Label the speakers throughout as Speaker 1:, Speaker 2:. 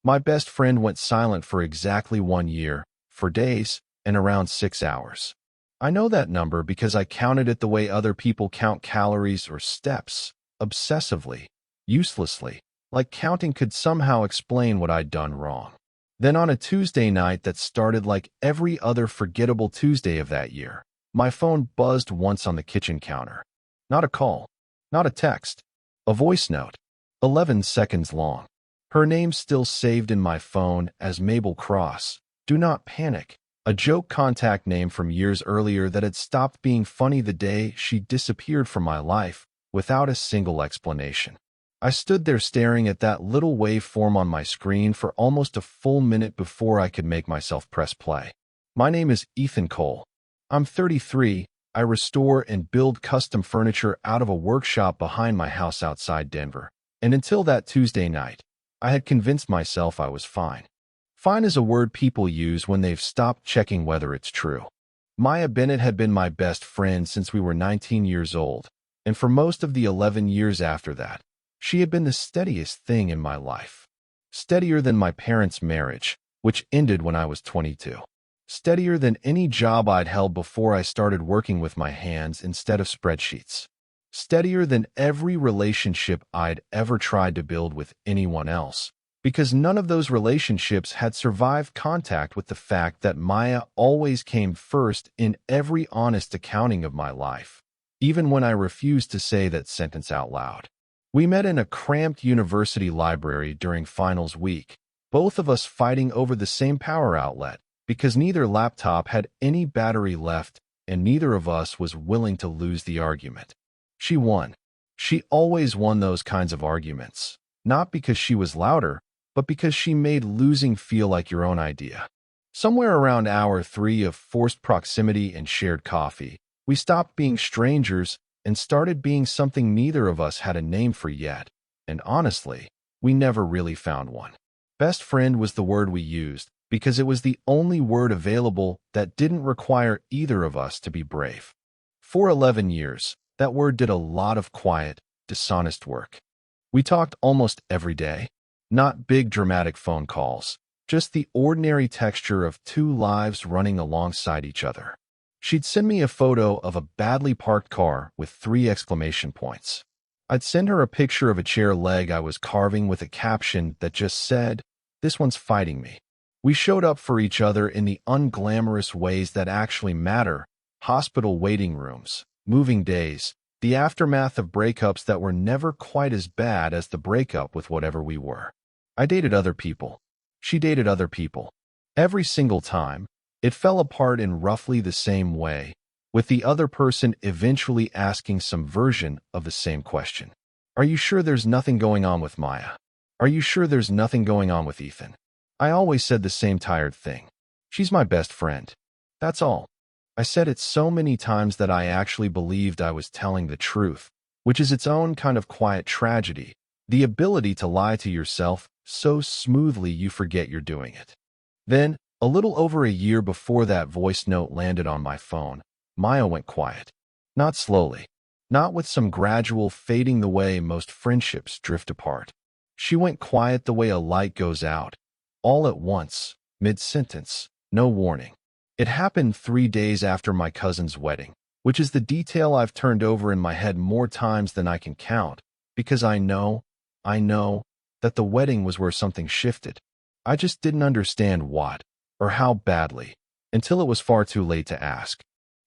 Speaker 1: My best friend went silent for exactly 1 year, for days, and around 6 hours. I know that number because I counted it the way other people count calories or steps, obsessively, uselessly, like counting could somehow explain what I'd done wrong. Then on a Tuesday night that started like every other forgettable Tuesday of that year, my phone buzzed once on the kitchen counter. Not a call, not a text, a voice note, 11 seconds long. Her name still saved in my phone as Mabel Cross. Do not panic. A joke contact name from years earlier that had stopped being funny the day she disappeared from my life without a single explanation. I stood there staring at that little waveform on my screen for almost a full minute before I could make myself press play. My name is Ethan Cole. I'm 33. I restore and build custom furniture out of a workshop behind my house outside Denver. And until that Tuesday night, I had convinced myself I was fine. Fine is a word people use when they've stopped checking whether it's true. Maya Bennett had been my best friend since we were 19 years old, and for most of the 11 years after that, she had been the steadiest thing in my life. Steadier than my parents' marriage, which ended when I was 22. Steadier than any job I'd held before I started working with my hands instead of spreadsheets. Steadier than every relationship I'd ever tried to build with anyone else, because none of those relationships had survived contact with the fact that Maya always came first in every honest accounting of my life, even when I refused to say that sentence out loud. We met in a cramped university library during finals week, both of us fighting over the same power outlet, because neither laptop had any battery left and neither of us was willing to lose the argument. She won. She always won those kinds of arguments, not because she was louder, but because she made losing feel like your own idea. Somewhere around hour 3 of forced proximity and shared coffee, we stopped being strangers and started being something neither of us had a name for yet, and honestly, we never really found one. Best friend was the word we used because it was the only word available that didn't require either of us to be brave. For 11 years, that word did a lot of quiet, dishonest work. We talked almost every day. Not big dramatic phone calls, just the ordinary texture of two lives running alongside each other. She'd send me a photo of a badly parked car with 3 exclamation points. I'd send her a picture of a chair leg I was carving with a caption that just said, "This one's fighting me." We showed up for each other in the unglamorous ways that actually matter: hospital waiting rooms, moving days, the aftermath of breakups that were never quite as bad as the breakup with whatever we were. I dated other people. She dated other people. Every single time, it fell apart in roughly the same way, with the other person eventually asking some version of the same question. Are you sure there's nothing going on with Maya? Are you sure there's nothing going on with Ethan? I always said the same tired thing. She's my best friend. That's all. I said it so many times that I actually believed I was telling the truth, which is its own kind of quiet tragedy, the ability to lie to yourself so smoothly you forget you're doing it. Then, a little over a year before that voice note landed on my phone, Maya went quiet. Not slowly. Not with some gradual fading the way most friendships drift apart. She went quiet the way a light goes out, all at once, mid-sentence, no warning. It happened 3 days after my cousin's wedding, which is the detail I've turned over in my head more times than I can count, because I know that the wedding was where something shifted. I just didn't understand what, or how badly, until it was far too late to ask.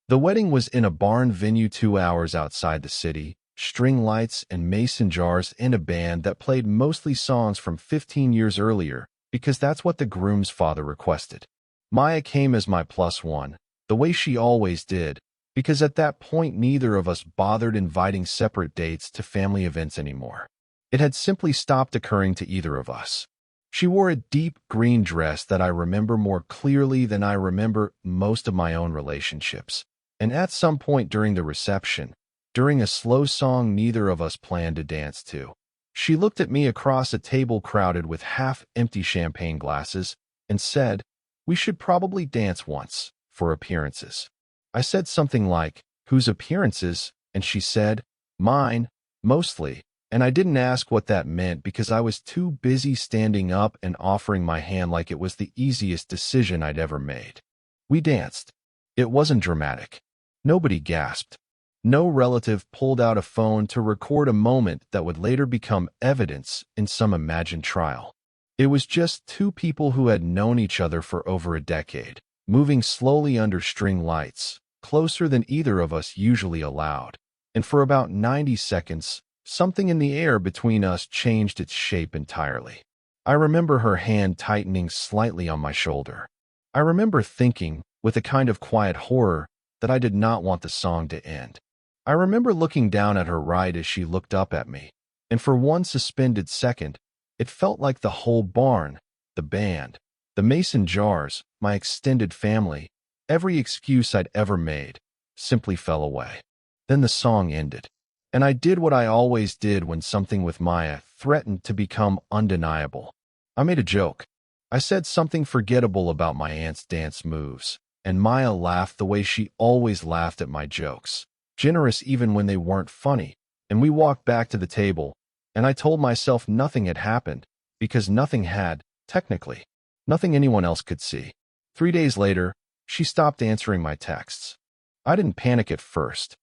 Speaker 1: The wedding was in a barn venue 2 hours outside the city, string lights and mason jars and a band that played mostly songs from 15 years earlier, because that's what the groom's father requested. Maya came as my +1, the way she always did, because at that point neither of us bothered inviting separate dates to family events anymore. It had simply stopped occurring to either of us. She wore a deep green dress that I remember more clearly than I remember most of my own relationships. And at some point during the reception, during a slow song neither of us planned to dance to, she looked at me across a table crowded with half-empty champagne glasses and said, "We should probably dance once, for appearances." I said something like, "Whose appearances?" And she said, "Mine, mostly." And I didn't ask what that meant because I was too busy standing up and offering my hand like it was the easiest decision I'd ever made. We danced. It wasn't dramatic. Nobody gasped. No relative pulled out a phone to record a moment that would later become evidence in some imagined trial. It was just two people who had known each other for over a decade, moving slowly under string lights, closer than either of us usually allowed. And for about 90 seconds, something in the air between us changed its shape entirely. I remember her hand tightening slightly on my shoulder. I remember thinking, with a kind of quiet horror, that I did not want the song to end. I remember looking down at her right as she looked up at me, and for one suspended second, it felt like the whole barn, the band, the mason jars, my extended family, every excuse I'd ever made, simply fell away. Then the song ended. And I did what I always did when something with Maya threatened to become undeniable. I made a joke. I said something forgettable about my aunt's dance moves, and Maya laughed the way she always laughed at my jokes, generous even when they weren't funny, and we walked back to the table, and I told myself nothing had happened, because nothing had, technically. Nothing anyone else could see. 3 days later, she stopped answering my texts. I didn't panic at first.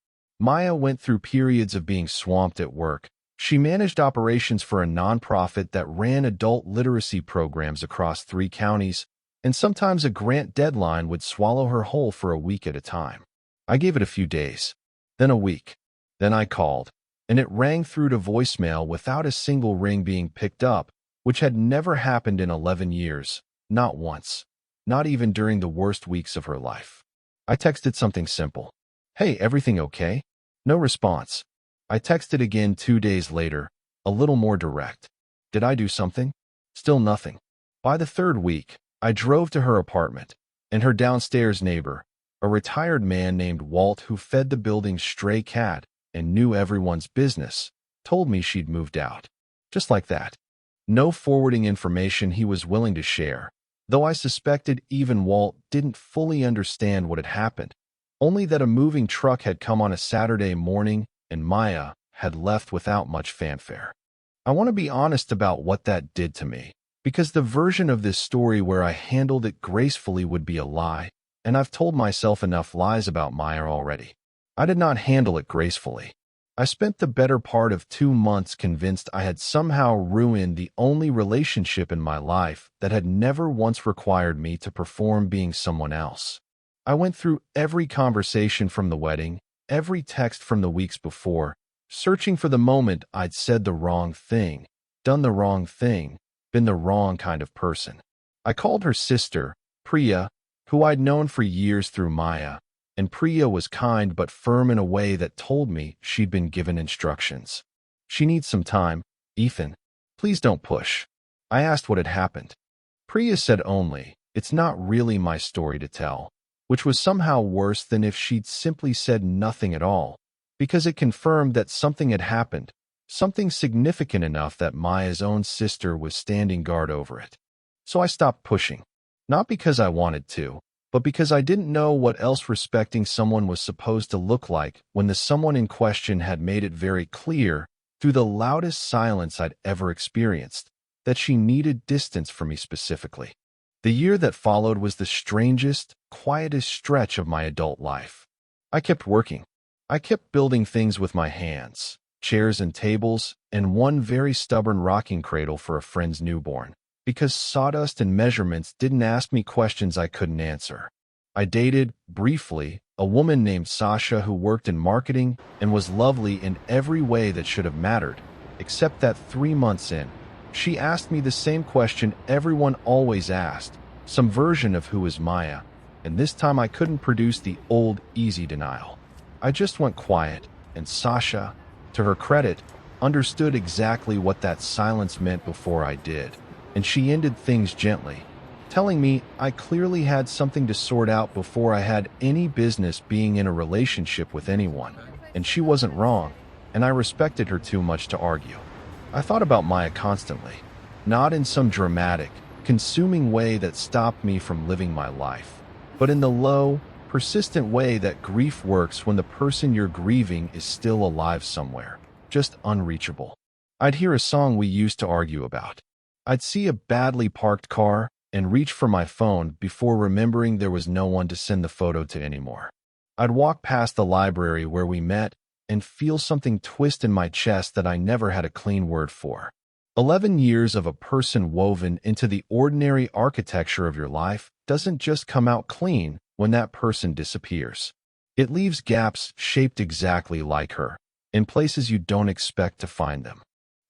Speaker 1: Maya went through periods of being swamped at work. She managed operations for a nonprofit that ran adult literacy programs across 3 counties, and sometimes a grant deadline would swallow her whole for a week at a time. I gave it a few days, then a week. Then I called, and it rang through to voicemail without a single ring being picked up, which had never happened in 11 years, not once, not even during the worst weeks of her life. I texted something simple. "Hey, everything okay?" No response. I texted again 2 days later, a little more direct. Did I do something? Still nothing. By the 3rd week, I drove to her apartment, and her downstairs neighbor, a retired man named Walt who fed the building's stray cat and knew everyone's business, told me she'd moved out. Just like that. No forwarding information he was willing to share, though I suspected even Walt didn't fully understand what had happened. Only that a moving truck had come on a Saturday morning and Maya had left without much fanfare. I want to be honest about what that did to me, because the version of this story where I handled it gracefully would be a lie, and I've told myself enough lies about Maya already. I did not handle it gracefully. I spent the better part of 2 months convinced I had somehow ruined the only relationship in my life that had never once required me to perform being someone else. I went through every conversation from the wedding, every text from the weeks before, searching for the moment I'd said the wrong thing, done the wrong thing, been the wrong kind of person. I called her sister, Priya, who I'd known for years through Maya, and Priya was kind but firm in a way that told me she'd been given instructions. "She needs some time, Ethan. Please don't push." I asked what had happened. Priya said only, "It's not really my story to tell," which was somehow worse than if she'd simply said nothing at all, because it confirmed that something had happened, something significant enough that Maya's own sister was standing guard over it. So I stopped pushing, not because I wanted to, but because I didn't know what else respecting someone was supposed to look like when the someone in question had made it very clear, through the loudest silence I'd ever experienced, that she needed distance from me specifically. The year that followed was the strangest, quietest stretch of my adult life. I kept working. I kept building things with my hands, chairs and tables, and one very stubborn rocking cradle for a friend's newborn, because sawdust and measurements didn't ask me questions I couldn't answer. I dated, briefly, a woman named Sasha who worked in marketing and was lovely in every way that should have mattered, except that 3 months in, she asked me the same question everyone always asked, some version of who is Maya, and this time I couldn't produce the old, easy denial. I just went quiet, and Sasha, to her credit, understood exactly what that silence meant before I did, and she ended things gently, telling me I clearly had something to sort out before I had any business being in a relationship with anyone, and she wasn't wrong, and I respected her too much to argue. I thought about Maya constantly, not in some dramatic, consuming way that stopped me from living my life, but in the low, persistent way that grief works when the person you're grieving is still alive somewhere, just unreachable. I'd hear a song we used to argue about. I'd see a badly parked car and reach for my phone before remembering there was no one to send the photo to anymore. I'd walk past the library where we met and feel something twist in my chest that I never had a clean word for. 11 years of a person woven into the ordinary architecture of your life doesn't just come out clean when that person disappears. It leaves gaps shaped exactly like her, in places you don't expect to find them.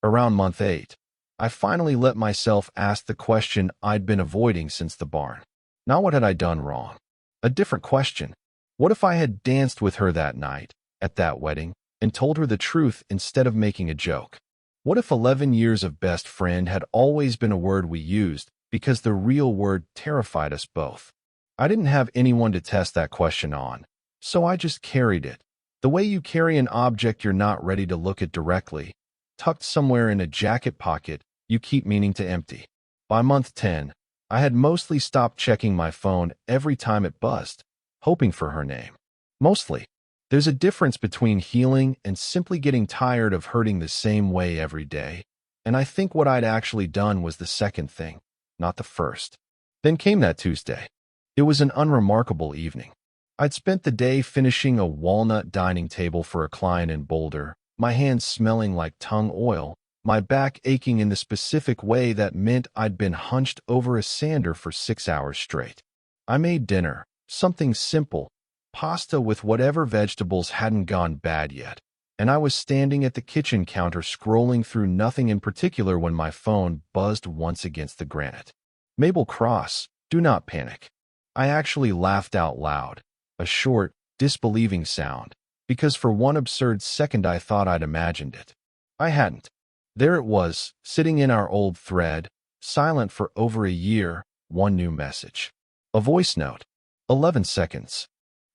Speaker 1: Around month 8, I finally let myself ask the question I'd been avoiding since the barn. Not what had I done wrong. A different question. What if I had danced with her that night, at that wedding, and told her the truth instead of making a joke? What if 11 years of best friend had always been a word we used because the real word terrified us both? I didn't have anyone to test that question on, so I just carried it. The way you carry an object you're not ready to look at directly, tucked somewhere in a jacket pocket you keep meaning to empty. By month 10, I had mostly stopped checking my phone every time it buzzed, hoping for her name. Mostly. There's a difference between healing and simply getting tired of hurting the same way every day, and I think what I'd actually done was the second thing, not the first. Then came that Tuesday. It was an unremarkable evening. I'd spent the day finishing a walnut dining table for a client in Boulder, my hands smelling like tung oil, my back aching in the specific way that meant I'd been hunched over a sander for 6 hours straight. I made dinner, something simple, pasta with whatever vegetables hadn't gone bad yet, and I was standing at the kitchen counter scrolling through nothing in particular when my phone buzzed once against the granite. Mabel Cross, do not panic. I actually laughed out loud, a short, disbelieving sound, because for one absurd second I thought I'd imagined it. I hadn't. There it was, sitting in our old thread, silent for over a year, one new message. A voice note. 11 seconds.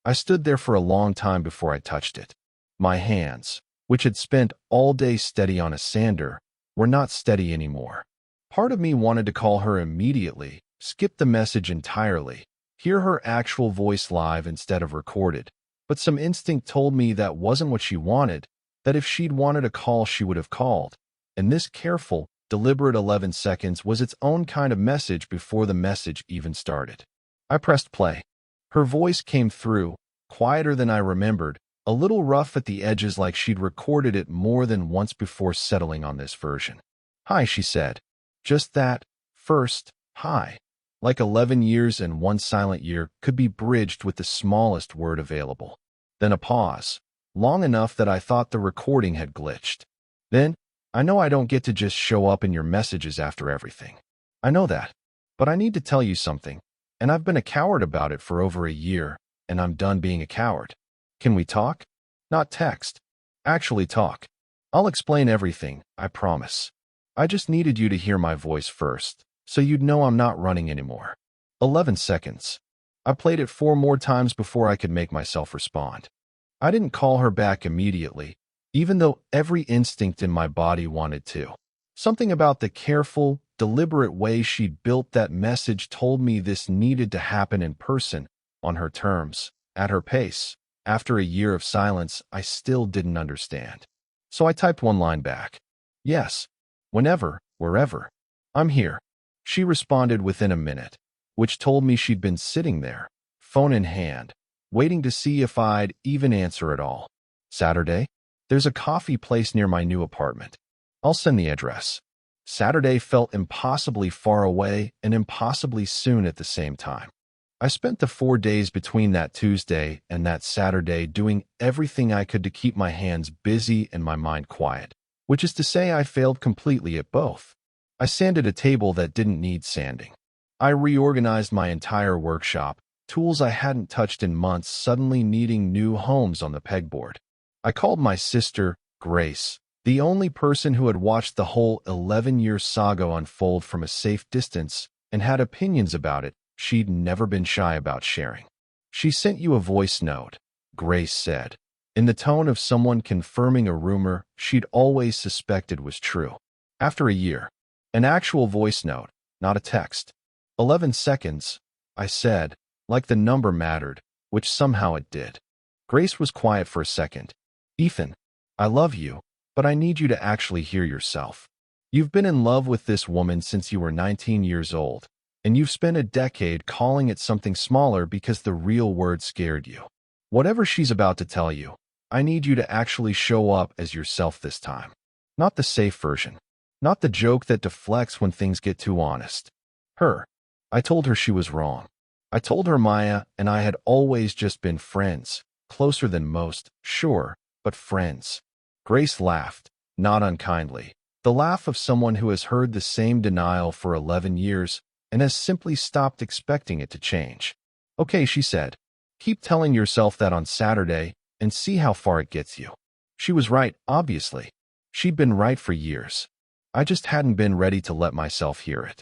Speaker 1: I stood there for a long time before I touched it. My hands, which had spent all day steady on a sander, were not steady anymore. Part of me wanted to call her immediately, skip the message entirely, hear her actual voice live instead of recorded, but some instinct told me that wasn't what she wanted, that if she'd wanted a call she would have called, and this careful, deliberate 11 seconds was its own kind of message before the message even started. I pressed play. Her voice came through, quieter than I remembered, a little rough at the edges like she'd recorded it more than once before settling on this version. Hi, she said. Just that, first, hi. Like 11 years and one silent year could be bridged with the smallest word available. Then a pause, long enough that I thought the recording had glitched. Then, I know I don't get to just show up in your messages after everything. I know that. But I need to tell you something. And I've been a coward about it for over a year, and I'm done being a coward. Can we talk? Not text. Actually talk. I'll explain everything, I promise. I just needed you to hear my voice first, so you'd know I'm not running anymore. 11 seconds. I played it 4 more times before I could make myself respond. I didn't call her back immediately, even though every instinct in my body wanted to. Something about the careful, deliberate way she'd built that message told me this needed to happen in person, on her terms, at her pace. After a year of silence, I still didn't understand. So I typed one line back. Yes. Whenever, wherever. I'm here. She responded within a minute, which told me she'd been sitting there, phone in hand, waiting to see if I'd even answer at all. Saturday? There's a coffee place near my new apartment. I'll send the address. Saturday felt impossibly far away and impossibly soon at the same time. I spent the 4 days between that Tuesday and that Saturday doing everything I could to keep my hands busy and my mind quiet, which is to say I failed completely at both. I sanded a table that didn't need sanding. I reorganized my entire workshop, tools I hadn't touched in months suddenly needing new homes on the pegboard. I called my sister, Grace, the only person who had watched the whole 11-year saga unfold from a safe distance and had opinions about it she'd never been shy about sharing. She sent you a voice note, Grace said, in the tone of someone confirming a rumor she'd always suspected was true. After a year, an actual voice note, not a text. 11 seconds, I said, like the number mattered, which somehow it did. Grace was quiet for a second. Ethan, I love you, but I need you to actually hear yourself. You've been in love with this woman since you were 19 years old, and you've spent a decade calling it something smaller because the real word scared you. Whatever she's about to tell you, I need you to actually show up as yourself this time. Not the safe version. Not the joke that deflects when things get too honest. Her. I told her she was wrong. I told her Maya and I had always just been friends, closer than most, sure, but friends. Grace laughed, not unkindly. The laugh of someone who has heard the same denial for 11 years and has simply stopped expecting it to change. Okay, she said. Keep telling yourself that on Saturday and see how far it gets you. She was right, obviously. She'd been right for years. I just hadn't been ready to let myself hear it.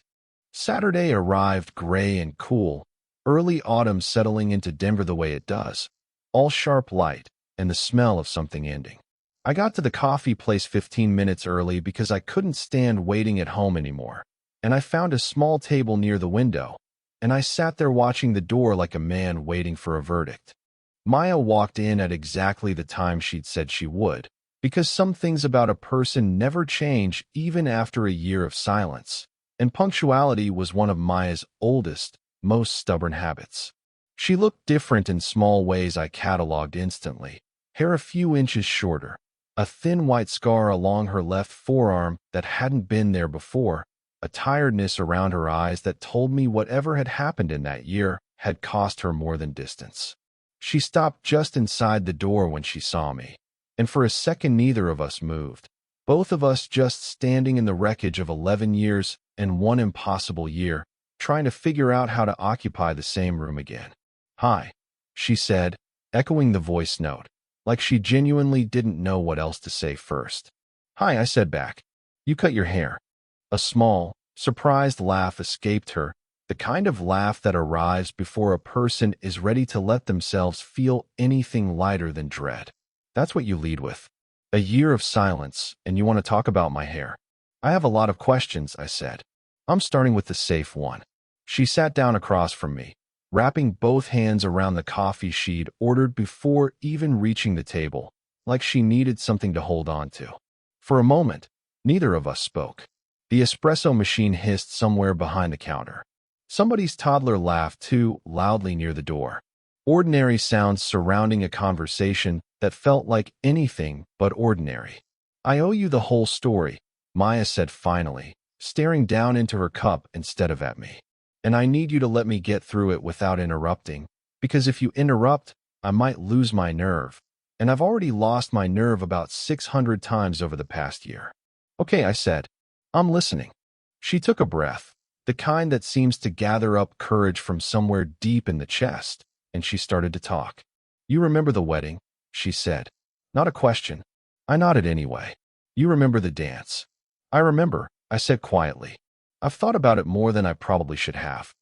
Speaker 1: Saturday arrived gray and cool, early autumn settling into Denver the way it does, all sharp light and the smell of something ending. I got to the coffee place 15 minutes early because I couldn't stand waiting at home anymore, and I found a small table near the window, and I sat there watching the door like a man waiting for a verdict. Maya walked in at exactly the time she'd said she would, because some things about a person never change even after a year of silence, and punctuality was one of Maya's oldest, most stubborn habits. She looked different in small ways I cataloged instantly. Hair a few inches shorter, a thin white scar along her left forearm that hadn't been there before, a tiredness around her eyes that told me whatever had happened in that year had cost her more than distance. She stopped just inside the door when she saw me, and for a second neither of us moved, both of us just standing in the wreckage of 11 years and one impossible year, trying to figure out how to occupy the same room again. Hi, she said, echoing the voice note, like she genuinely didn't know what else to say first. Hi, I said back. You cut your hair. A small, surprised laugh escaped her, the kind of laugh that arrives before a person is ready to let themselves feel anything lighter than dread. That's what you lead with. A year of silence, and you want to talk about my hair. I have a lot of questions, I said. I'm starting with the safe one. She sat down across from me, wrapping both hands around the coffee she'd ordered before even reaching the table, like she needed something to hold on to. For a moment, neither of us spoke. The espresso machine hissed somewhere behind the counter. Somebody's toddler laughed too loudly near the door. Ordinary sounds surrounding a conversation that felt like anything but ordinary. I owe you the whole story, Maya said finally, staring down into her cup instead of at me. And I need you to let me get through it without interrupting, because if you interrupt, I might lose my nerve. And I've already lost my nerve about 600 times over the past year. Okay, I said. I'm listening. She took a breath, the kind that seems to gather up courage from somewhere deep in the chest, and she started to talk. You remember the wedding? She said. Not a question. I nodded anyway. You remember the dance? I remember, I said quietly. I've thought about it more than I probably should have.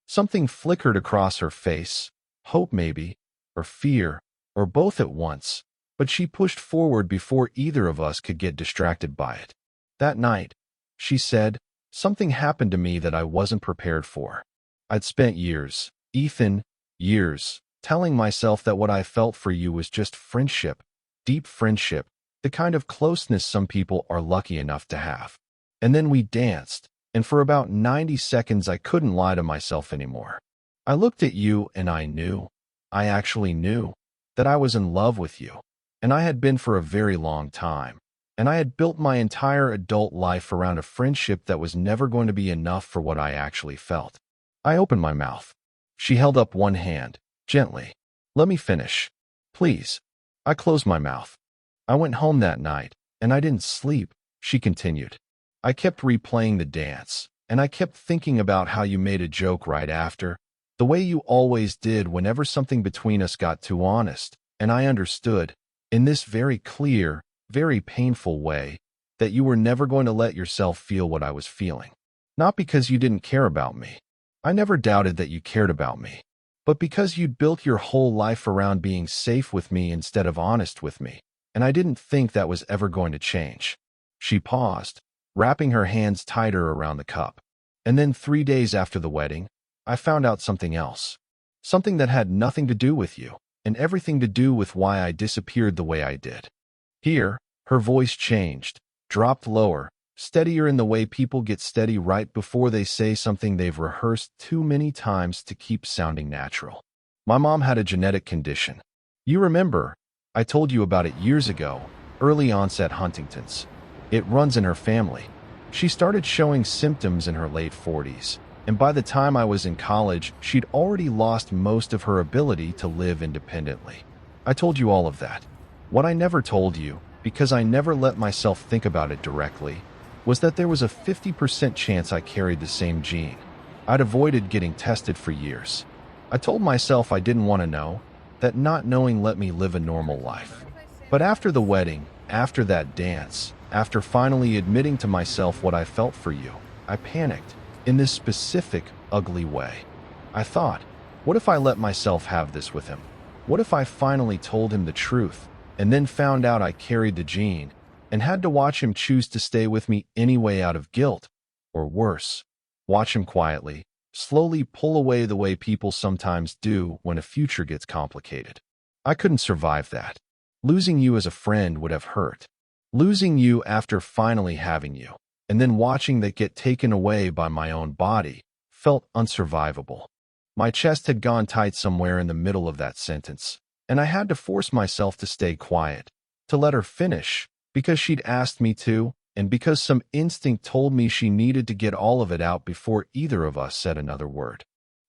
Speaker 1: Something flickered across her face, hope maybe, or fear, or both at once, but she pushed forward before either of us could get distracted by it. That night, she said, something happened to me that I wasn't prepared for. I'd spent years, Ethan, years, telling myself that what I felt for you was just friendship, deep friendship, the kind of closeness some people are lucky enough to have. And then we danced, and for about 90 seconds I couldn't lie to myself anymore. I looked at you and I knew, I actually knew, that I was in love with you, and I had been for a very long time. And I had built my entire adult life around a friendship that was never going to be enough for what I actually felt. I opened my mouth. She held up one hand, gently. Let me finish. Please. I closed my mouth. I went home that night, and I didn't sleep, she continued. I kept replaying the dance, and I kept thinking about how you made a joke right after, the way you always did whenever something between us got too honest, and I understood, in this very clear, very painful way, that you were never going to let yourself feel what I was feeling. Not because you didn't care about me. I never doubted that you cared about me. But because you'd built your whole life around being safe with me instead of honest with me, and I didn't think that was ever going to change. She paused, wrapping her hands tighter around the cup. And then 3 days after the wedding, I found out something else. Something that had nothing to do with you, and everything to do with why I disappeared the way I did. Here, Her voice changed, dropped lower, steadier in the way people get steady right before they say something they've rehearsed too many times to keep sounding natural. My mom had a genetic condition. You remember, I told you about it years ago, early onset Huntington's. It runs in her family. She started showing symptoms in her late 40s, and by the time I was in college, she'd already lost most of her ability to live independently. I told you all of that. What I never told you, because I never let myself think about it directly, was that there was a 50% chance I carried the same gene. I'd avoided getting tested for years. I told myself I didn't want to know, that not knowing let me live a normal life. But after the wedding, after that dance, after finally admitting to myself what I felt for you, I panicked, in this specific, ugly way. I thought, what if I let myself have this with him? What if I finally told him the truth, and then found out I carried the gene, and had to watch him choose to stay with me anyway out of guilt, or worse, watch him quietly, slowly pull away the way people sometimes do when a future gets complicated. I couldn't survive that. Losing you as a friend would have hurt. Losing you after finally having you, and then watching that get taken away by my own body, felt unsurvivable. My chest had gone tight somewhere in the middle of that sentence, and I had to force myself to stay quiet, to let her finish, because she'd asked me to, and because some instinct told me she needed to get all of it out before either of us said another word.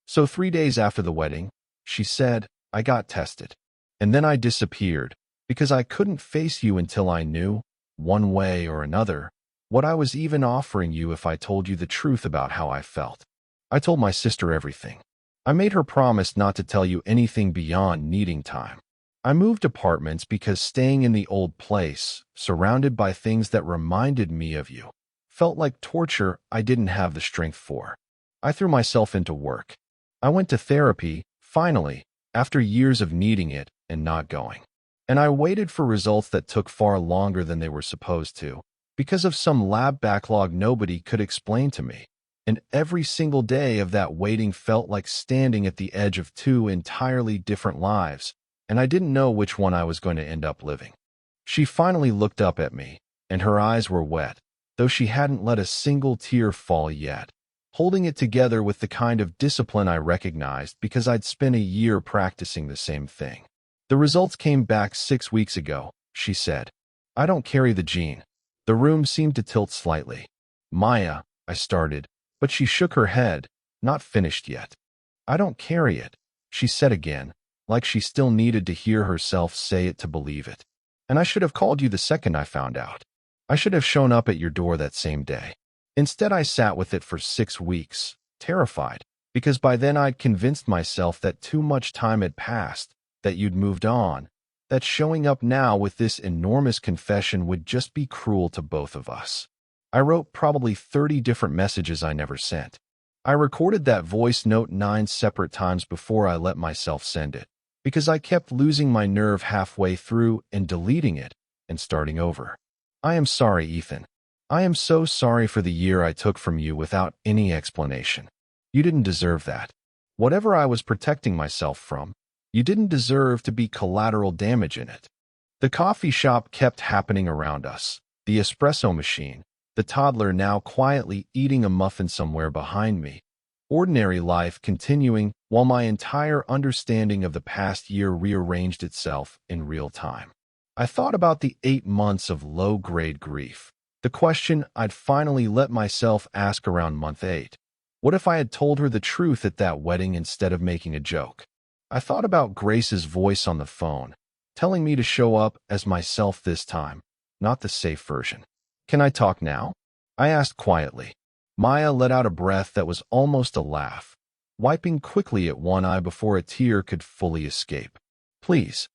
Speaker 1: So 3 days after the wedding, she said, I got tested. And then I disappeared, because I couldn't face you until I knew, one way or another, what I was even offering you if I told you the truth about how I felt. I told my sister everything. I made her promise not to tell you anything beyond needing time. I moved apartments because staying in the old place, surrounded by things that reminded me of you, felt like torture I didn't have the strength for. I threw myself into work. I went to therapy, finally, after years of needing it and not going. And I waited for results that took far longer than they were supposed to, because of some lab backlog nobody could explain to me. And every single day of that waiting felt like standing at the edge of two entirely different lives, and I didn't know which one I was going to end up living. She finally looked up at me, and her eyes were wet, though she hadn't let a single tear fall yet, holding it together with the kind of discipline I recognized because I'd spent a year practicing the same thing. The results came back 6 weeks ago, she said. I don't carry the gene. The room seemed to tilt slightly. Maya, I started, but she shook her head, not finished yet. I don't carry it, she said again, like she still needed to hear herself say it to believe it. And I should have called you the second I found out. I should have shown up at your door that same day. Instead, I sat with it for 6 weeks, terrified, because by then I'd convinced myself that too much time had passed, that you'd moved on, that showing up now with this enormous confession would just be cruel to both of us. I wrote probably 30 different messages I never sent. I recorded that voice note 9 separate times before I let myself send it, because I kept losing my nerve halfway through and deleting it and starting over. I am sorry, Ethan. I am so sorry for the year I took from you without any explanation. You didn't deserve that. Whatever I was protecting myself from, you didn't deserve to be collateral damage in it. The coffee shop kept happening around us, the espresso machine, the toddler now quietly eating a muffin somewhere behind me, ordinary life continuing while my entire understanding of the past year rearranged itself in real time. I thought about the 8 months of low-grade grief, the question I'd finally let myself ask around month 8. What if I had told her the truth at that wedding instead of making a joke? I thought about Grace's voice on the phone, telling me to show up as myself this time, not the safe version. Can I talk now? I asked quietly. Maya let out a breath that was almost a laugh, wiping quickly at one eye before a tear could fully escape. Please.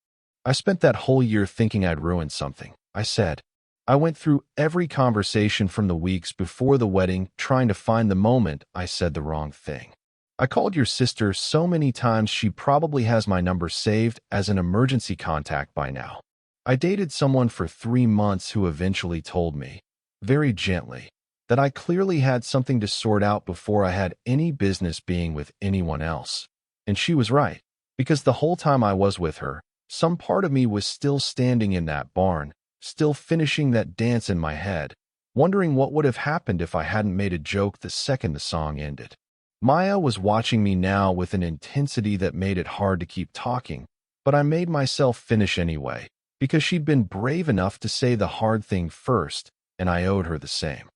Speaker 1: I spent that whole year thinking I'd ruined something, I said. I went through every conversation from the weeks before the wedding trying to find the moment I said the wrong thing. I called your sister so many times she probably has my number saved as an emergency contact by now. I dated someone for 3 months who eventually told me, very gently, that I clearly had something to sort out before I had any business being with anyone else. And she was right, because the whole time I was with her, some part of me was still standing in that barn, still finishing that dance in my head, wondering what would have happened if I hadn't made a joke the second the song ended. Maya was watching me now with an intensity that made it hard to keep talking, but I made myself finish anyway, because she'd been brave enough to say the hard thing first, and I owed her the same.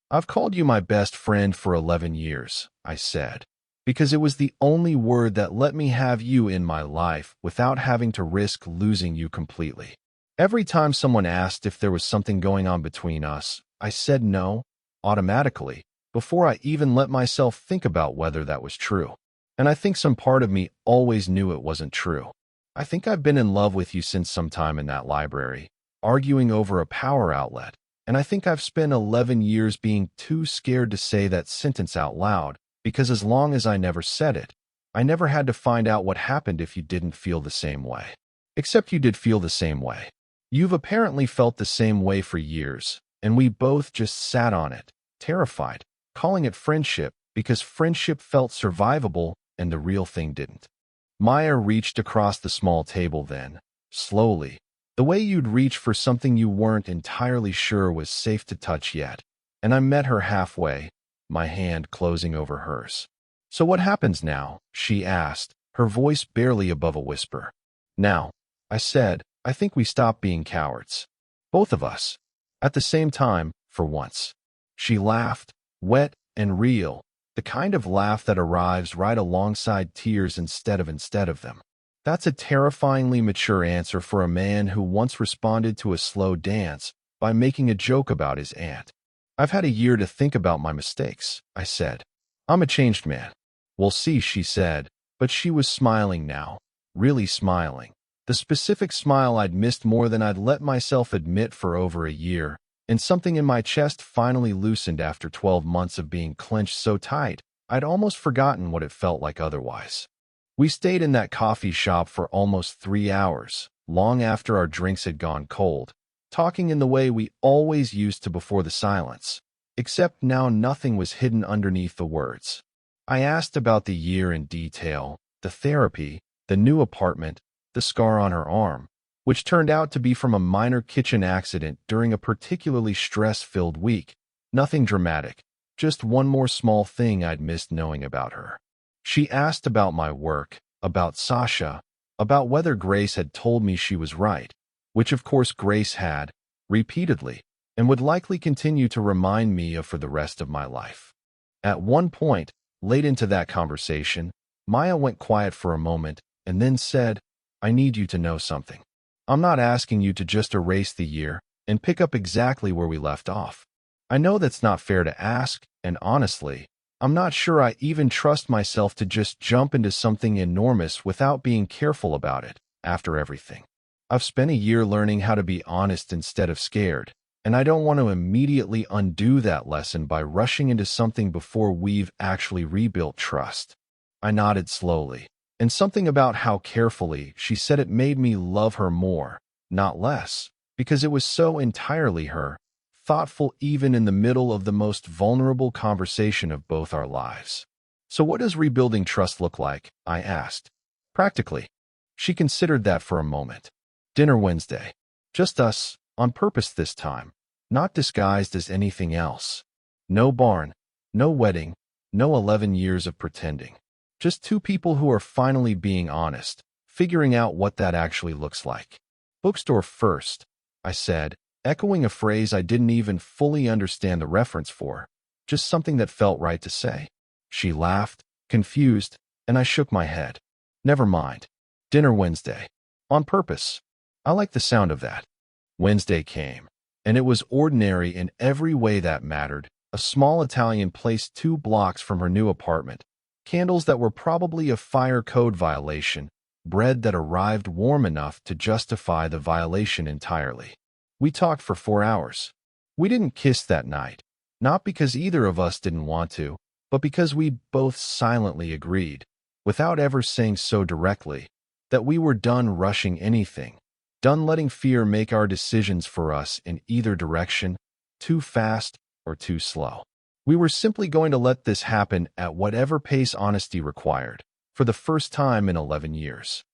Speaker 1: "I've called you my best friend for 11 years, I said, because it was the only word that let me have you in my life without having to risk losing you completely. Every time someone asked if there was something going on between us, I said no, automatically, before I even let myself think about whether that was true. And I think some part of me always knew it wasn't true. I think I've been in love with you since sometime in that library, arguing over a power outlet, and I think I've spent 11 years being too scared to say that sentence out loud, because as long as I never said it, I never had to find out what happened if you didn't feel the same way. Except you did feel the same way. You've apparently felt the same way for years, and we both just sat on it, terrified, calling it friendship because friendship felt survivable and the real thing didn't." Maya reached across the small table then, slowly, the way you'd reach for something you weren't entirely sure was safe to touch yet, and I met her halfway, my hand closing over hers. "So what happens now?" she asked, her voice barely above a whisper. "Now," I said, "I think we stop being cowards. Both of us. At the same time, for once." She laughed, wet and real, the kind of laugh that arrives right alongside tears instead of them. "That's a terrifyingly mature answer for a man who once responded to a slow dance by making a joke about his aunt. I've had a year to think about my mistakes," I said. "I'm a changed man." "We'll see," she said, but she was smiling now, really smiling. The specific smile I'd missed more than I'd let myself admit for over a year, and something in my chest finally loosened after 12 months of being clenched so tight, I'd almost forgotten what it felt like otherwise. We stayed in that coffee shop for almost 3 hours, long after our drinks had gone cold, talking in the way we always used to before the silence, except now nothing was hidden underneath the words. I asked about the year in detail, the therapy, the new apartment, the scar on her arm, which turned out to be from a minor kitchen accident during a particularly stress-filled week. Nothing dramatic, just one more small thing I'd missed knowing about her. She asked about my work, about Sasha, about whether Grace had told me she was right, which of course Grace had, repeatedly, and would likely continue to remind me of for the rest of my life. At one point, late into that conversation, Maya went quiet for a moment and then said, "I need you to know something. I'm not asking you to just erase the year and pick up exactly where we left off. I know that's not fair to ask, and honestly, I'm not sure I even trust myself to just jump into something enormous without being careful about it, after everything. I've spent a year learning how to be honest instead of scared, and I don't want to immediately undo that lesson by rushing into something before we've actually rebuilt trust." I nodded slowly, and something about how carefully she said it made me love her more, not less, because it was so entirely her, thoughtful even in the middle of the most vulnerable conversation of both our lives. "So what does rebuilding trust look like?" I asked. "Practically." She considered that for a moment. "Dinner Wednesday. Just us, on purpose this time, not disguised as anything else. No barn, no wedding, no 11 years of pretending. Just two people who are finally being honest, figuring out what that actually looks like." "Bookstore first," I said, echoing a phrase I didn't even fully understand the reference for, just something that felt right to say. She laughed, confused, and I shook my head. "Never mind. Dinner Wednesday. On purpose. I like the sound of that." Wednesday came, and it was ordinary in every way that mattered. A small Italian place 2 blocks from her new apartment. Candles that were probably a fire code violation. Bread that arrived warm enough to justify the violation entirely. We talked for 4 hours. We didn't kiss that night, not because either of us didn't want to, but because we both silently agreed, without ever saying so directly, that we were done rushing anything, done letting fear make our decisions for us in either direction, too fast or too slow. We were simply going to let this happen at whatever pace honesty required, for the first time in 11 years.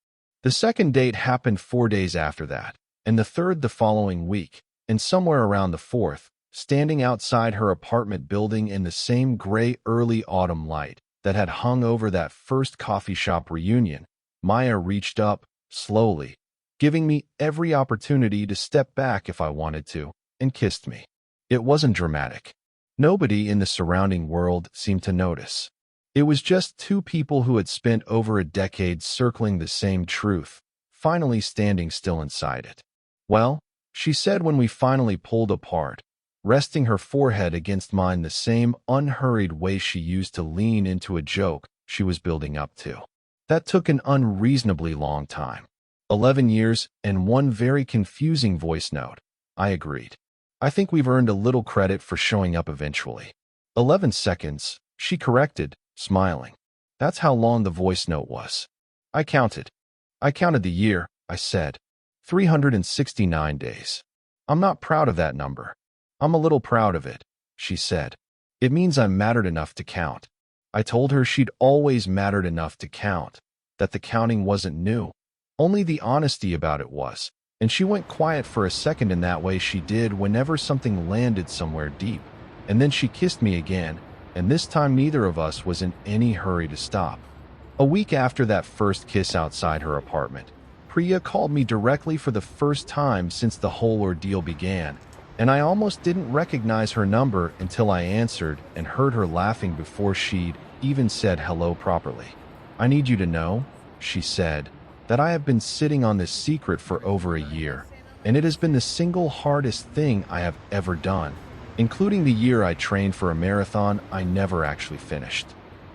Speaker 1: The second date happened 4 days after that, and the third the following week, and somewhere around the fourth, standing outside her apartment building in the same gray early autumn light that had hung over that first coffee shop reunion, Maya reached up, slowly, giving me every opportunity to step back if I wanted to, and kissed me. It wasn't dramatic. Nobody in the surrounding world seemed to notice. It was just two people who had spent over a decade circling the same truth, finally standing still inside it. "Well," she said when we finally pulled apart, resting her forehead against mine the same unhurried way she used to lean into a joke she was building up to. "That took an unreasonably long time. 11 years and one very confusing voice note," I agreed. "I think we've earned a little credit for showing up eventually." 11 seconds, she corrected, smiling. "That's how long the voice note was." I counted. "I counted the year," I said. 369 days. "I'm not proud of that number." "I'm a little proud of it," she said. "It means I mattered enough to count." I told her she'd always mattered enough to count, that the counting wasn't new. Only the honesty about it was, and she went quiet for a second in that way she did whenever something landed somewhere deep. And then she kissed me again, and this time neither of us was in any hurry to stop. A week after that first kiss outside her apartment, Priya called me directly for the first time since the whole ordeal began, and I almost didn't recognize her number until I answered and heard her laughing before she'd even said hello properly. "I need you to know," she said, "that I have been sitting on this secret for over a year, and it has been the single hardest thing I have ever done, including the year I trained for a marathon I never actually finished."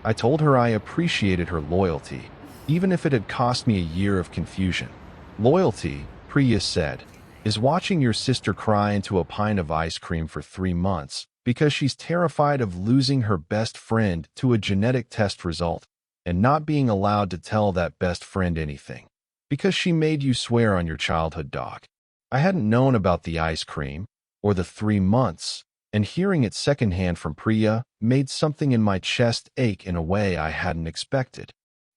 Speaker 1: I told her I appreciated her loyalty, even if it had cost me a year of confusion. "Loyalty," Priya said, "is watching your sister cry into a pint of ice cream for 3 months because she's terrified of losing her best friend to a genetic test result and not being allowed to tell that best friend anything, because she made you swear on your childhood dog." I hadn't known about the ice cream or the 3 months, and hearing it secondhand from Priya made something in my chest ache in a way I hadn't expected.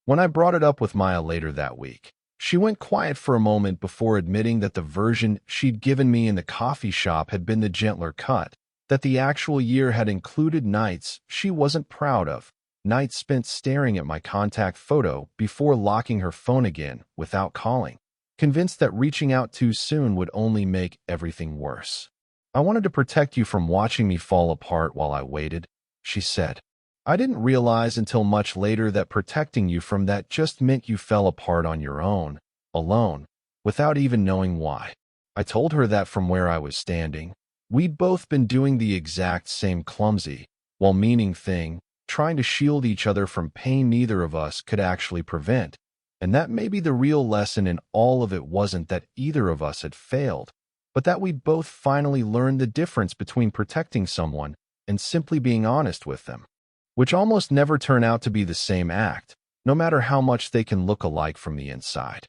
Speaker 1: When I brought it up with Maya later that week, she went quiet for a moment before admitting that the version she'd given me in the coffee shop had been the gentler cut, that the actual year had included nights she wasn't proud of, nights spent staring at my contact photo before locking her phone again without calling, convinced that reaching out too soon would only make everything worse. "I wanted to protect you from watching me fall apart while I waited," she said. "I didn't realize until much later that protecting you from that just meant you fell apart on your own, alone, without even knowing why." I told her that from where I was standing, we'd both been doing the exact same clumsy, well-meaning thing, trying to shield each other from pain neither of us could actually prevent, and that maybe the real lesson in all of it wasn't that either of us had failed, but that we'd both finally learned the difference between protecting someone and simply being honest with them, which almost never turn out to be the same act, no matter how much they can look alike from the inside.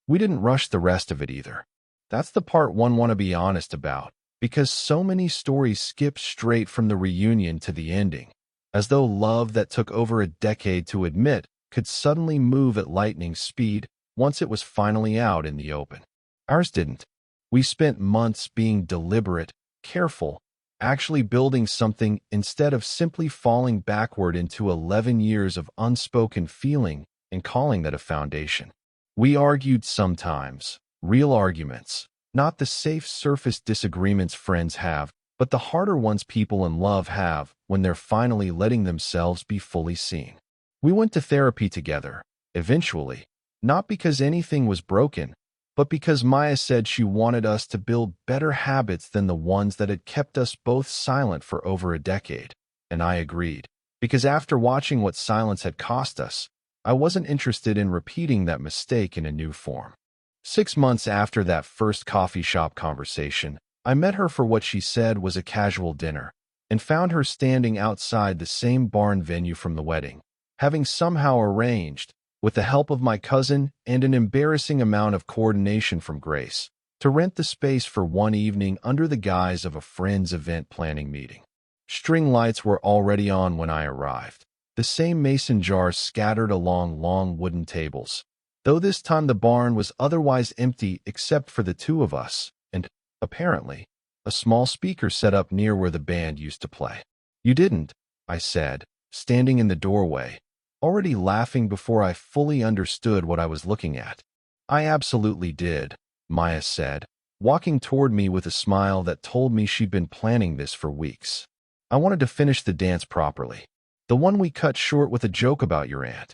Speaker 1: We didn't rush the rest of it either. That's the part one want to be honest about, because so many stories skip straight from the reunion to the ending, as though love that took over a decade to admit could suddenly move at lightning speed once it was finally out in the open. Ours didn't. We spent months being deliberate, careful, actually building something instead of simply falling backward into 11 years of unspoken feeling and calling that a foundation. We argued sometimes, real arguments, not the safe surface disagreements friends have, but the harder ones people in love have when they're finally letting themselves be fully seen. We went to therapy together, eventually, not because anything was broken, but because Maya said she wanted us to build better habits than the ones that had kept us both silent for over a decade. And I agreed, because after watching what silence had cost us, I wasn't interested in repeating that mistake in a new form. 6 months after that first coffee shop conversation, I met her for what she said was a casual dinner, and found her standing outside the same barn venue from the wedding, having somehow arranged, with the help of my cousin and an embarrassing amount of coordination from Grace, to rent the space for one evening under the guise of a friend's event planning meeting. String lights were already on when I arrived, the same mason jars scattered along long wooden tables, though this time the barn was otherwise empty except for the two of us, and, apparently, a small speaker set up near where the band used to play. You didn't, I said, standing in the doorway, already laughing before I fully understood what I was looking at. I absolutely did, Maya said, walking toward me with a smile that told me she'd been planning this for weeks. I wanted to finish the dance properly, the one we cut short with a joke about your aunt.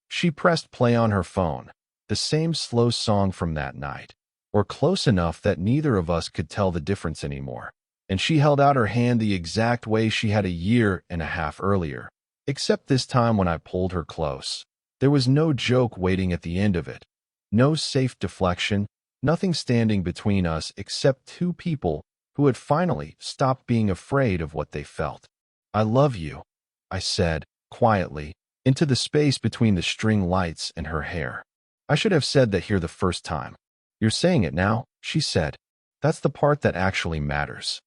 Speaker 1: She pressed play on her phone, the same slow song from that night, or close enough that neither of us could tell the difference anymore. And she held out her hand the exact way she had a year and a half earlier, except this time when I pulled her close. There was no joke waiting at the end of it, no safe deflection, nothing standing between us except two people who had finally stopped being afraid of what they felt. I love you, I said, quietly, into the space between the string lights and her hair. I should have said that here the first time. You're saying it now, she said. That's the part that actually matters.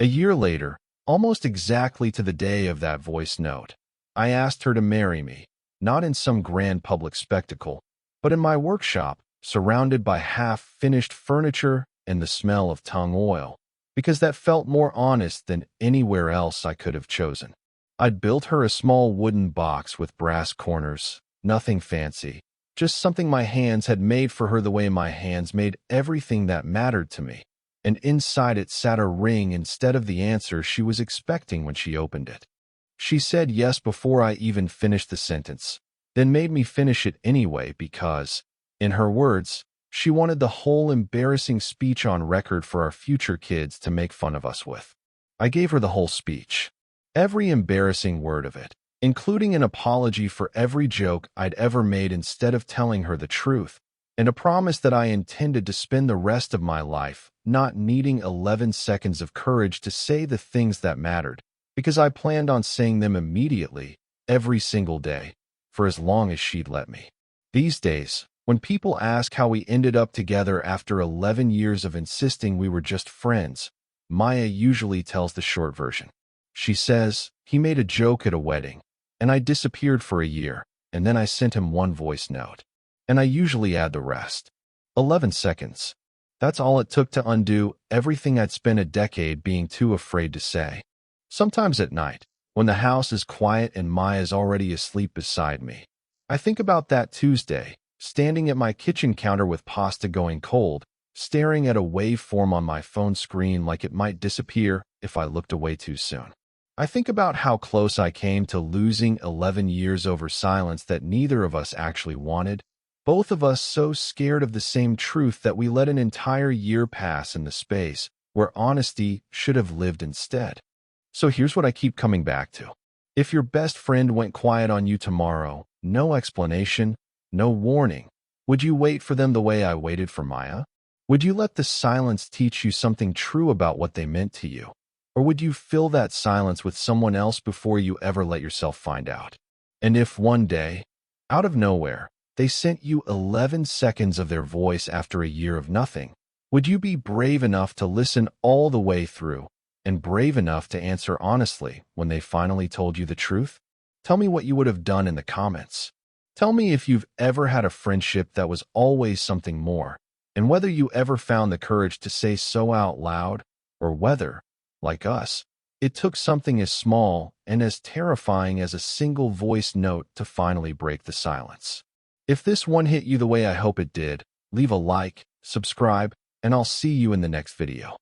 Speaker 1: A year later, almost exactly to the day of that voice note, I asked her to marry me, not in some grand public spectacle, but in my workshop, surrounded by half-finished furniture and the smell of tung oil, because that felt more honest than anywhere else I could have chosen. I'd built her a small wooden box with brass corners, nothing fancy, just something my hands had made for her the way my hands made everything that mattered to me. And inside it sat a ring instead of the answer she was expecting when she opened it. She said yes before I even finished the sentence, then made me finish it anyway because, in her words, she wanted the whole embarrassing speech on record for our future kids to make fun of us with. I gave her the whole speech. Every embarrassing word of it, including an apology for every joke I'd ever made instead of telling her the truth, and a promise that I intended to spend the rest of my life not needing 11 seconds of courage to say the things that mattered, because I planned on saying them immediately, every single day, for as long as she'd let me. These days, when people ask how we ended up together after 11 years of insisting we were just friends, Maya usually tells the short version. She says, he made a joke at a wedding, and I disappeared for a year, and then I sent him one voice note. And I usually add the rest. 11 seconds. That's all it took to undo everything I'd spent a decade being too afraid to say. Sometimes at night, when the house is quiet and Maya's already asleep beside me, I think about that Tuesday, standing at my kitchen counter with pasta going cold, staring at a waveform on my phone screen like it might disappear if I looked away too soon. I think about how close I came to losing 11 years over silence that neither of us actually wanted, both of us so scared of the same truth that we let an entire year pass in the space where honesty should have lived instead. So here's what I keep coming back to. If your best friend went quiet on you tomorrow, no explanation, no warning, would you wait for them the way I waited for Maya? Would you let the silence teach you something true about what they meant to you? Or would you fill that silence with someone else before you ever let yourself find out? And if one day, out of nowhere, they sent you 11 seconds of their voice after a year of nothing, would you be brave enough to listen all the way through and brave enough to answer honestly when they finally told you the truth? Tell me what you would have done in the comments. Tell me if you've ever had a friendship that was always something more, and whether you ever found the courage to say so out loud, or whether, like us, it took something as small and as terrifying as a single voice note to finally break the silence. If this one hit you the way I hope it did, leave a like, subscribe, and I'll see you in the next video.